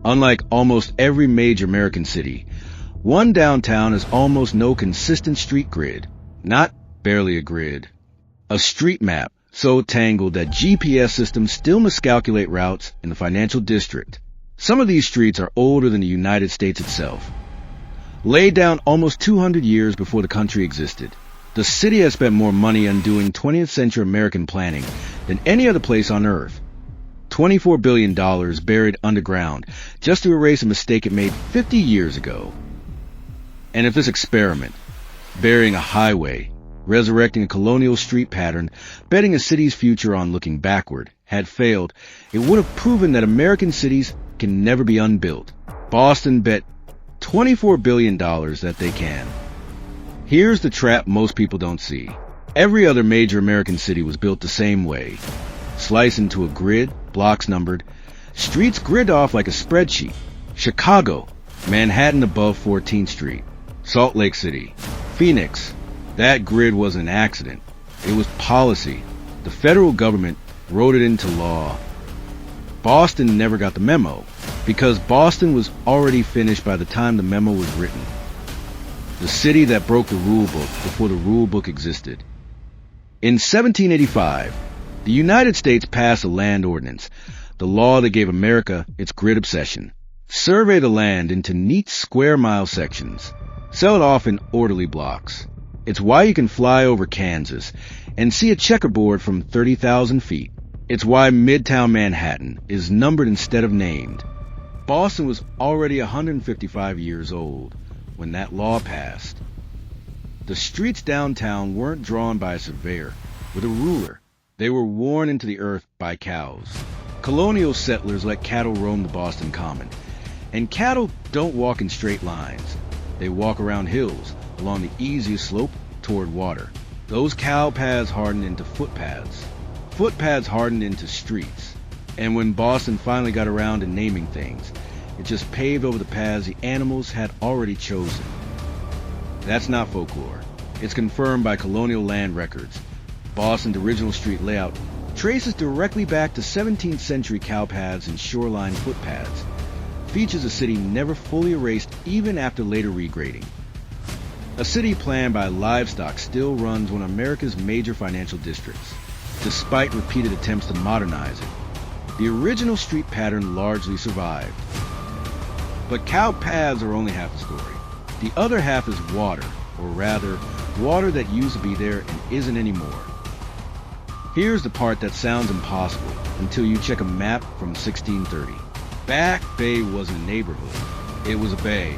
Unlike almost every major American city, one downtown has almost no consistent street grid. Not barely a grid. A street map so tangled that GPS systems still miscalculate routes in the financial district. Some of these streets are older than the United States itself. Laid down almost 200 years before the country existed, the city has spent more money undoing 20th century American planning than any other place on Earth. $24 billion buried underground just to erase a mistake it made 50 years ago. And if this experiment, burying a highway, resurrecting a colonial street pattern, betting a city's future on looking backward, had failed, it would have proven that American cities can never be unbuilt. Boston bet $24 billion that they can. Here's the trap most people don't see. Every other major American city was built the same way. Sliced into a grid, blocks numbered, streets grid off like a spreadsheet. Chicago, Manhattan above 14th Street. Salt Lake City, Phoenix. That grid wasn't an accident. It was policy. The federal government wrote it into law. Boston never got the memo, because Boston was already finished by the time the memo was written. The city that broke the rule book before the rule book existed. In 1785, the United States passed a land ordinance, the law that gave America its grid obsession. Survey the land into neat square-mile sections. Sell it off in orderly blocks. It's why you can fly over Kansas and see a checkerboard from 30,000 feet. It's why Midtown Manhattan is numbered instead of named. Boston was already 155 years old when that law passed. The streets downtown weren't drawn by a surveyor with a ruler. They were worn into the earth by cows. Colonial settlers let cattle roam the Boston Common. And cattle don't walk in straight lines. They walk around hills, along the easiest slope toward water. Those cow paths hardened into footpaths. Footpaths hardened into streets. And when Boston finally got around to naming things, it just paved over the paths the animals had already chosen. That's not folklore. It's confirmed by colonial land records. Boston's original street layout traces directly back to 17th century cow paths and shoreline footpaths. Features a city never fully erased even after later regrading. A city planned by livestock still runs one of America's major financial districts, despite repeated attempts to modernize it. The original street pattern largely survived. But cow paths are only half the story. The other half is water, or rather, water that used to be there and isn't anymore. Here's the part that sounds impossible until you check a map from 1630. Back Bay wasn't a neighborhood. It was a bay.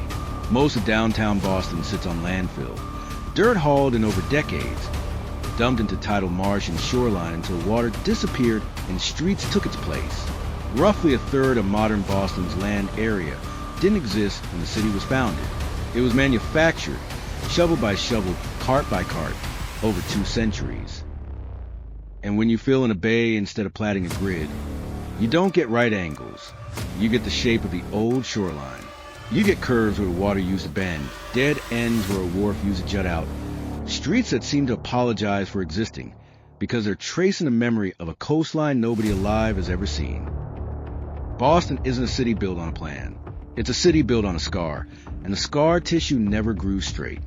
Most of downtown Boston sits on landfill. Dirt hauled in over decades. Dumped into tidal marsh and shoreline until water disappeared and streets took its place. Roughly a third of modern Boston's land area didn't exist when the city was founded. It was manufactured, shovel by shovel, cart by cart, over 2 centuries. And when you fill in a bay instead of platting a grid, you don't get right angles. You get the shape of the old shoreline. You get curves where the water used to bend, dead ends where a wharf used to jut out, streets that seem to apologize for existing because they're tracing the memory of a coastline nobody alive has ever seen. Boston isn't a city built on a plan. It's a city built on a scar, and the scar tissue never grew straight.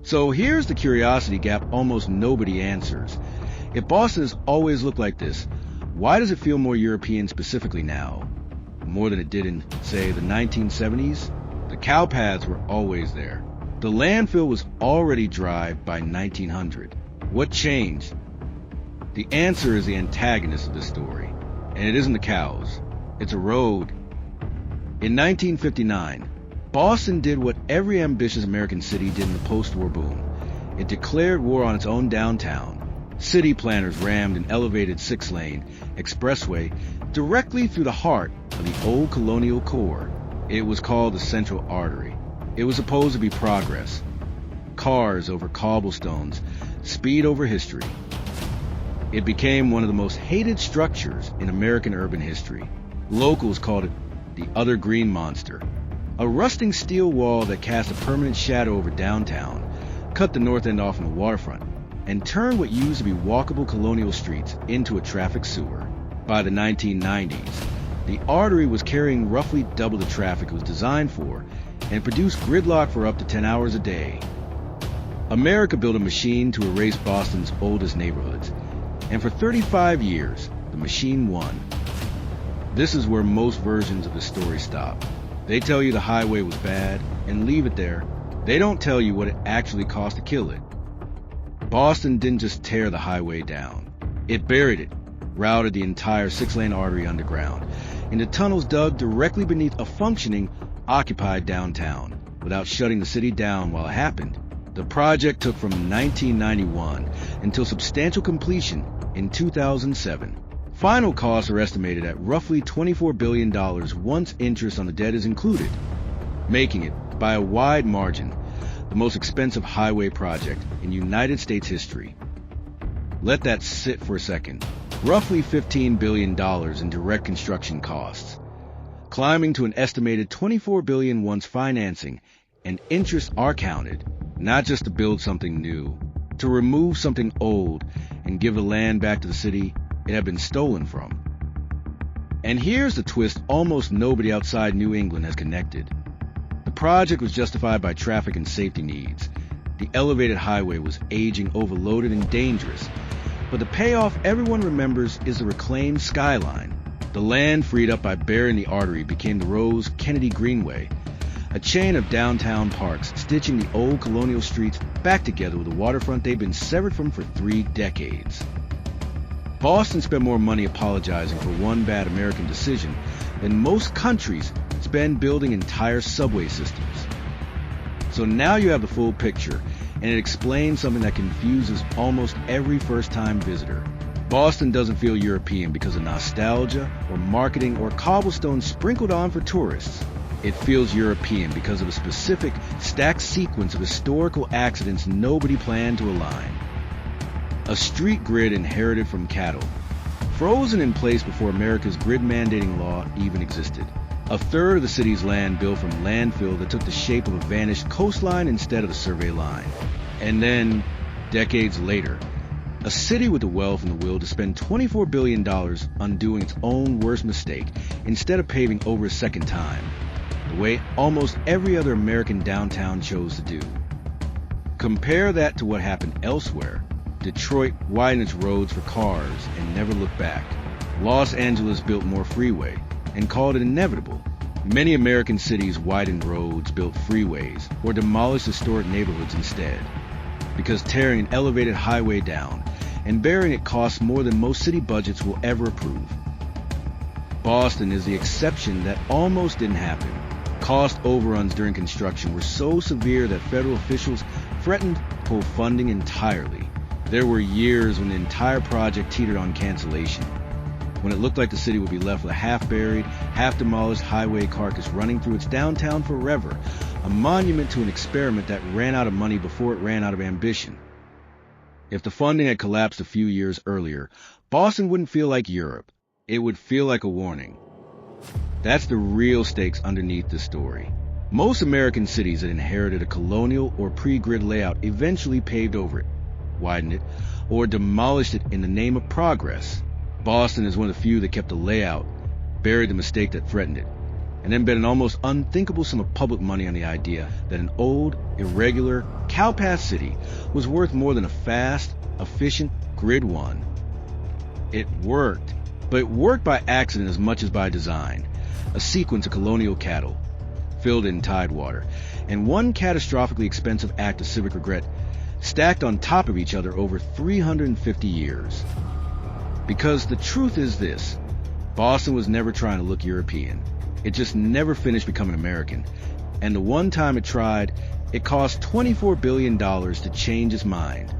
So here's the curiosity gap almost nobody answers. If Boston has always looked like this, why does it feel more European specifically now? More than it did in, say, the 1970s? The cow paths were always there. The landfill was already dry by 1900. What changed? The answer is the antagonist of this story, and it isn't the cows. It's a road. In 1959, Boston did what every ambitious American city did in the post-war boom. It declared war on its own downtown. City planners rammed an elevated 6-lane expressway directly through the heart of the old colonial core. It was called the Central Artery. It was supposed to be progress. Cars over cobblestones, speed over history. It became one of the most hated structures in American urban history. Locals called it the Other Green Monster. A rusting steel wall that cast a permanent shadow over downtown, cut the north end off from the waterfront, and turned what used to be walkable colonial streets into a traffic sewer. By the 1990s, The artery was carrying roughly double the traffic it was designed for and produced gridlock for up to 10 hours a day. America built a machine to erase Boston's oldest neighborhoods, and for 35 years, the machine won. This is where most versions of the story stop. They tell you the highway was bad and leave it there. They don't tell you what it actually cost to kill it. Boston didn't just tear the highway down. It buried it, routed the entire 6-lane artery underground into tunnels dug directly beneath a functioning, occupied downtown, without shutting the city down while it happened. The project took from 1991 until substantial completion in 2007. Final costs are estimated at roughly $24 billion once interest on the debt is included, making it, by a wide margin, the most expensive highway project in United States history. Let that sit for a second. Roughly $15 billion in direct construction costs, climbing to an estimated $24 billion once financing and interest are counted, not just to build something new, to remove something old and give the land back to the city it had been stolen from. And here's the twist almost nobody outside New England has connected. The project was justified by traffic and safety needs. The elevated highway was aging, overloaded, and dangerous. But the payoff everyone remembers is the reclaimed skyline. The land freed up by burying the artery became the Rose Kennedy Greenway, a chain of downtown parks stitching the old colonial streets back together with the waterfront they'd been severed from for 3 decades. Boston spent more money apologizing for one bad American decision than most countries spend building entire subway systems. So now you have the full picture, and it explains something that confuses almost every first-time visitor. Boston doesn't feel European because of nostalgia or marketing or cobblestone sprinkled on for tourists. It feels European because of a specific stacked sequence of historical accidents nobody planned to align. A street grid inherited from cattle, frozen in place before America's grid-mandating law even existed. A third of the city's land built from landfill that took the shape of a vanished coastline instead of a survey line. And then, decades later, a city with the wealth and the will to spend $24 billion undoing its own worst mistake instead of paving over a second time, the way almost every other American downtown chose to do. Compare that to what happened elsewhere. Detroit widened its roads for cars and never looked back. Los Angeles built more freeway and called it inevitable. Many American cities widened roads, built freeways, or demolished historic neighborhoods instead, because tearing an elevated highway down and burying it costs more than most city budgets will ever approve. Boston is the exception that almost didn't happen. Cost overruns during construction were so severe that federal officials threatened to pull funding entirely. There were years when the entire project teetered on cancellation, when it looked like the city would be left with a half-buried, half-demolished highway carcass running through its downtown forever, a monument to an experiment that ran out of money before it ran out of ambition. If the funding had collapsed a few years earlier, Boston wouldn't feel like Europe. It would feel like a warning. That's the real stakes underneath this story. Most American cities that inherited a colonial or pre-grid layout eventually paved over it, widened it, or demolished it in the name of progress. Boston is one of the few that kept the layout, buried the mistake that threatened it, and then bet an almost unthinkable sum of public money on the idea that an old, irregular, cow-path city was worth more than a fast, efficient Grid 1. It worked, but it worked by accident as much as by design. A sequence of colonial cattle, filled in tidewater, and one catastrophically expensive act of civic regret stacked on top of each other over 350 years. Because the truth is this, Boston was never trying to look European. It just never finished becoming American. And the one time it tried, it cost $24 billion to change its mind.